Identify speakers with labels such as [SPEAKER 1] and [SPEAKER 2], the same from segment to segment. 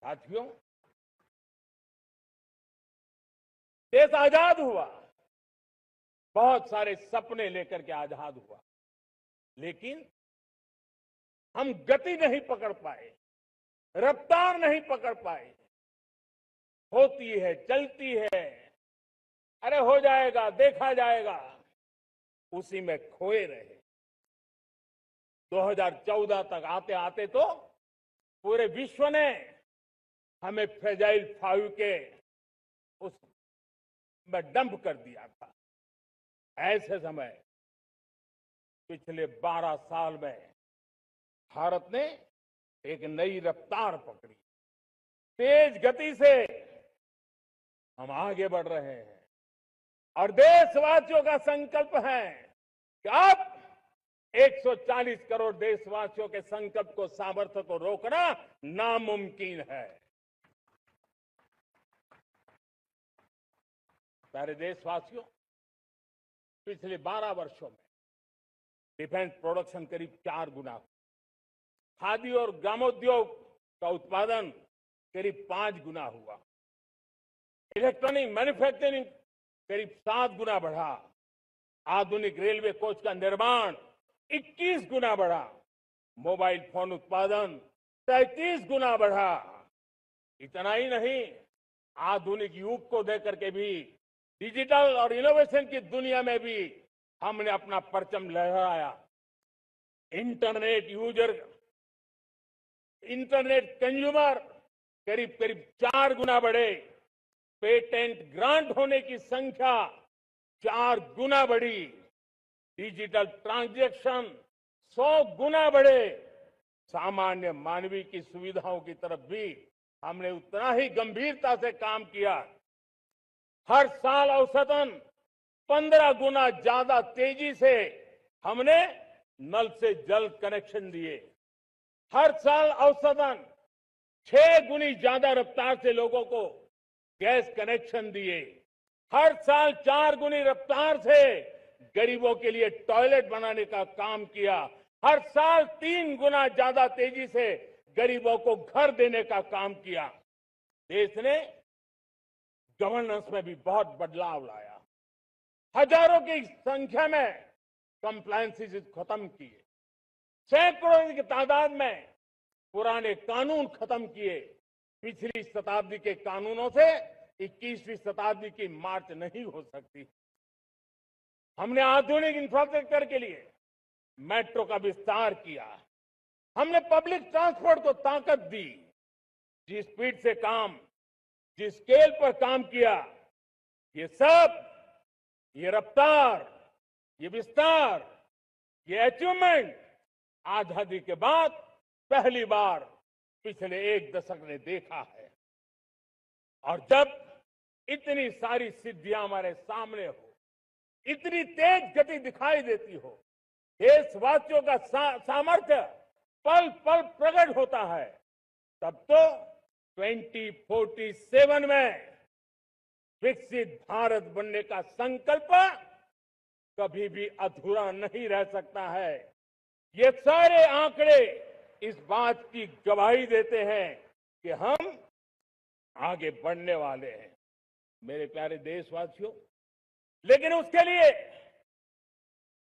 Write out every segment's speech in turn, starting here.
[SPEAKER 1] साथियों, देश आजाद हुआ, बहुत सारे सपने लेकर के आजाद हुआ, लेकिन हम गति नहीं पकड़ पाए, रफ्तार नहीं पकड़ पाए। होती है, चलती है, अरे हो जाएगा, देखा जाएगा, उसी में खोए रहे। 2014 तक आते आते तो पूरे विश्व ने हमें फ्रेजाइल 5 के उस में डंप कर दिया था। ऐसे समय पिछले 12 साल में भारत ने एक नई रफ्तार पकड़ी, तेज गति से हम आगे बढ़ रहे हैं और देशवासियों का संकल्प है कि अब 140 करोड़ देशवासियों के संकल्प को, सामर्थ्य को रोकना नामुमकिन है। प्यारे देशवासियों, पिछले 12 वर्षों में डिफेंस प्रोडक्शन करीब 4 गुना, खादी और ग्रामोद्योग का उत्पादन करीब 5 गुना हुआ, इलेक्ट्रॉनिक मैन्युफैक्चरिंग करीब 7 गुना बढ़ा, आधुनिक रेलवे कोच का निर्माण 21 गुना बढ़ा, मोबाइल फोन उत्पादन 33 गुना बढ़ा। इतना ही नहीं, आधुनिक युग को देकर के भी डिजिटल और इनोवेशन की दुनिया में भी हमने अपना परचम लहराया। इंटरनेट कंज्यूमर करीब करीब 4 गुना बढ़े, पेटेंट ग्रांट होने की संख्या 4 गुना बढ़ी, डिजिटल ट्रांजैक्शन 100 गुना बढ़े। सामान्य मानवीय की सुविधाओं की तरफ भी हमने उतना ही गंभीरता से काम किया। हर साल औसतन 15 गुना ज्यादा तेजी से हमने नल से जल कनेक्शन दिए। हर साल औसतन 6 गुनी ज्यादा रफ्तार से लोगों को गैस कनेक्शन दिए। हर साल 4 गुनी रफ्तार से गरीबों के लिए टॉयलेट बनाने का काम किया। हर साल 3 गुना ज्यादा तेजी से गरीबों को घर देने का काम किया। देश ने गवर्नेंस में भी बहुत बदलाव लाया, हजारों की संख्या में कंप्लायंसेस खत्म किए, सैकड़ों की तादाद में पुराने कानून खत्म किए। पिछली शताब्दी के कानूनों से 21वीं शताब्दी की मार्च नहीं हो सकती। हमने आधुनिक इंफ्रास्ट्रक्चर के लिए मेट्रो का विस्तार किया, हमने पब्लिक ट्रांसपोर्ट को ताकत दी। जिस स्पीड से काम, जिस स्केल पर काम किया, ये सब, ये रफ्तार, ये विस्तार, ये अचीवमेंट आजादी के बाद पहली बार पिछले 1 दशक ने देखा है। और जब इतनी सारी सिद्धियां हमारे सामने हो, इतनी तेज गति दिखाई देती हो, देशवासियों का सामर्थ्य पल पल प्रकट होता है, तब तो 2047 में विकसित भारत बनने का संकल्प कभी भी अधूरा नहीं रह सकता है। ये सारे आंकड़े इस बात की गवाही देते हैं कि हम आगे बढ़ने वाले हैं। मेरे प्यारे देशवासियों, लेकिन उसके लिए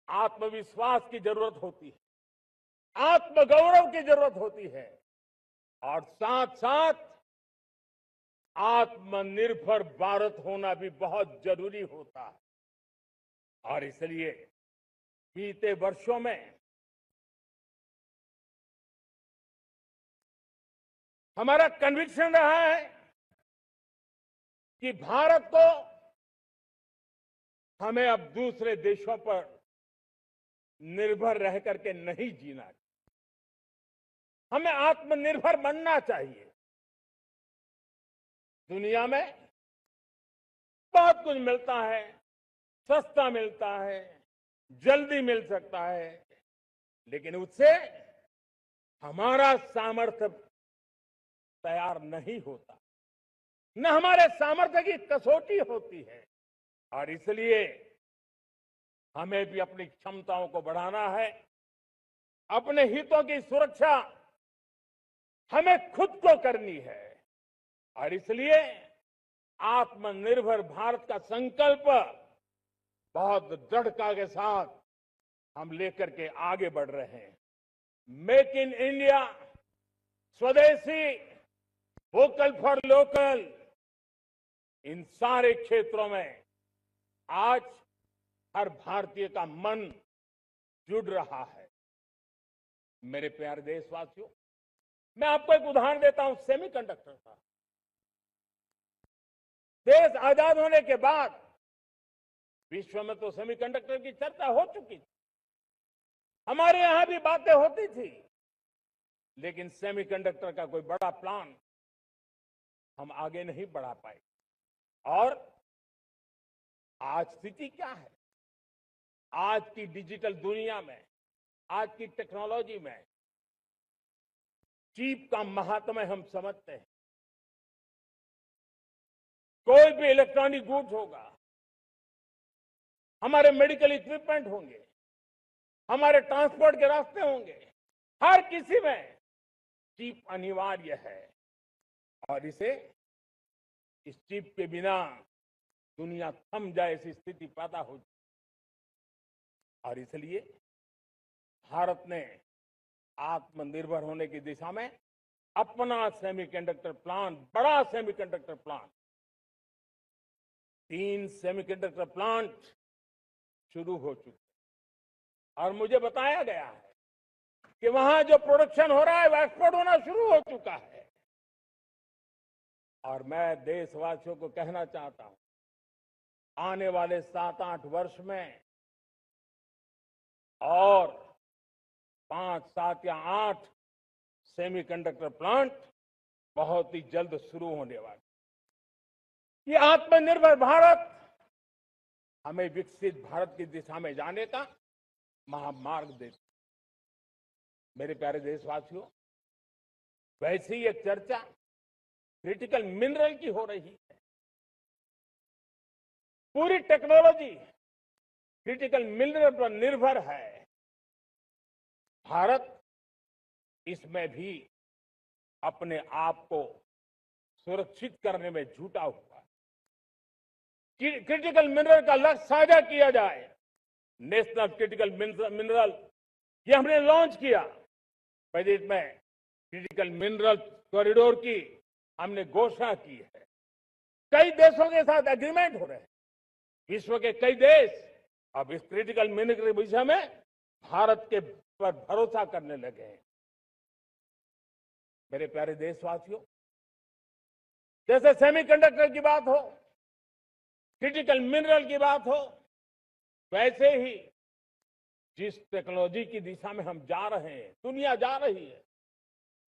[SPEAKER 1] आत्मविश्वास की जरूरत होती है, आत्मगौरव की जरूरत होती है और साथ साथ आत्मनिर्भर भारत होना भी बहुत जरूरी होता है। और इसलिए बीते वर्षों में हमारा कन्विक्शन रहा है कि भारत को हमें अब दूसरे देशों पर निर्भर रह करके नहीं जीना चाहिए, हमें आत्मनिर्भर बनना चाहिए। दुनिया में बहुत कुछ मिलता है, सस्ता मिलता है, जल्दी मिल सकता है, लेकिन उससे हमारा सामर्थ्य तैयार नहीं होता, न हमारे सामर्थ्य की कसौटी होती है। और इसलिए हमें भी अपनी क्षमताओं को बढ़ाना है, अपने हितों की सुरक्षा हमें खुद को करनी है। और इसलिए आत्मनिर्भर भारत का संकल्प बहुत दृढ़ता के साथ हम लेकर के आगे बढ़ रहे हैं। मेक इन इंडिया, स्वदेशी, वोकल फॉर लोकल, इन सारे क्षेत्रों में आज हर भारतीय का मन जुड़ रहा है। मेरे प्यारे देशवासियों, मैं आपको एक उदाहरण देता हूं सेमीकंडक्टर का। देश आजाद होने के बाद विश्व में तो सेमीकंडक्टर की चर्चा हो चुकी थी, हमारे यहां भी बातें होती थी, लेकिन सेमीकंडक्टर का कोई बड़ा प्लान हम आगे नहीं बढ़ा पाए। और आज स्थिति क्या है? आज की डिजिटल दुनिया में, आज की टेक्नोलॉजी में चिप का महात्म्य हम समझते हैं। कोई भी इलेक्ट्रॉनिक गुड्स होगा, हमारे मेडिकल इक्विपमेंट होंगे, हमारे ट्रांसपोर्ट के रास्ते होंगे, हर किसी में चिप अनिवार्य है। और इस चिप के बिना दुनिया थम जाए ऐसी स्थिति पैदा हो। और इसलिए भारत ने आत्मनिर्भर होने की दिशा में अपना सेमीकंडक्टर प्लांट, बड़ा सेमीकंडक्टर प्लांट, 3 सेमीकंडक्टर प्लांट शुरू हो चुके हैं। और मुझे बताया गया है कि वहां जो प्रोडक्शन हो रहा है वो एक्सपोर्ट होना शुरू हो चुका है। और मैं देशवासियों को कहना चाहता हूं, आने वाले 7-8 वर्ष में और 5, 7 या 8 सेमीकंडक्टर प्लांट बहुत ही जल्द शुरू होने वाले। ये आत्मनिर्भर भारत हमें विकसित भारत की दिशा में जाने का महामार्ग देता। मेरे प्यारे देशवासियों, वैसे ही एक चर्चा क्रिटिकल मिनरल की हो रही है। पूरी टेक्नोलॉजी क्रिटिकल मिनरल पर निर्भर है। भारत इसमें भी अपने आप को सुरक्षित करने में जुटा हुआ है। क्रिटिकल मिनरल का लक्ष्य साझा किया जाए। नेशनल क्रिटिकल मिनरल ये हमने लॉन्च किया। बजट में क्रिटिकल मिनरल कॉरिडोर की हमने घोषणा की है। कई देशों के साथ एग्रीमेंट हो रहे हैं। विश्व के कई देश अब इस क्रिटिकल मिनरल के विषय में भारत के पर भरोसा करने लगे हैं। मेरे प्यारे देशवासियों, जैसे सेमीकंडक्टर की बात हो, क्रिटिकल मिनरल की बात हो, वैसे ही जिस टेक्नोलॉजी की दिशा में हम जा रहे हैं, दुनिया जा रही है,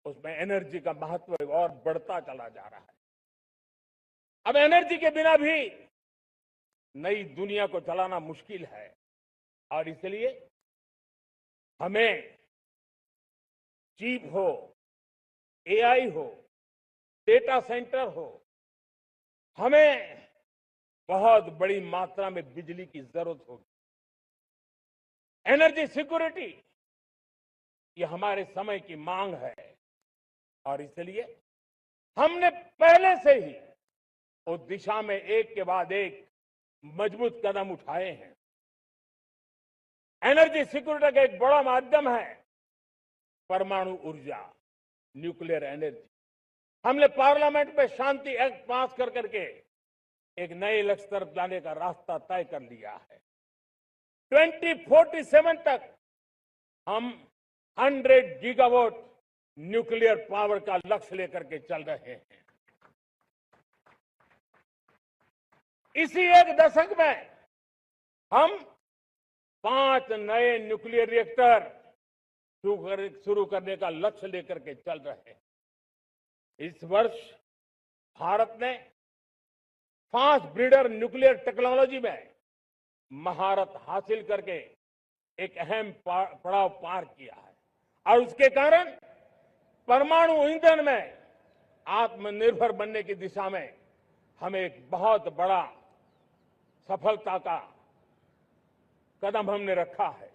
[SPEAKER 1] उसमें एनर्जी का महत्व और बढ़ता चला जा रहा है। अब एनर्जी के बिना भी नई दुनिया को चलाना मुश्किल है। और इसलिए हमें चिप हो, एआई हो, डेटा सेंटर हो, हमें बहुत बड़ी मात्रा में बिजली की जरूरत होगी। एनर्जी सिक्योरिटी ये हमारे समय की मांग है। और इसलिए हमने पहले से ही उस दिशा में एक के बाद एक मजबूत कदम उठाए हैं। एनर्जी सिक्योरिटी का एक बड़ा माध्यम है परमाणु ऊर्जा, न्यूक्लियर एनर्जी। हमने पार्लियामेंट में शांति एक्ट पास कर करके एक नए लक्ष्य तरफ जाने का रास्ता तय कर लिया है। 2047 तक हम 100 गीगावाट न्यूक्लियर पावर का लक्ष्य लेकर के चल रहे हैं। इसी एक दशक में हम 5 नए न्यूक्लियर रिएक्टर शुरू करने का लक्ष्य लेकर के चल रहे हैं। इस वर्ष भारत ने फास्ट ब्रीडर न्यूक्लियर टेक्नोलॉजी में महारत हासिल करके एक अहम पड़ाव पार किया है। और उसके कारण परमाणु ईंधन में आत्मनिर्भर बनने की दिशा में हमें एक बहुत बड़ा सफलता का कदम हमने रखा है।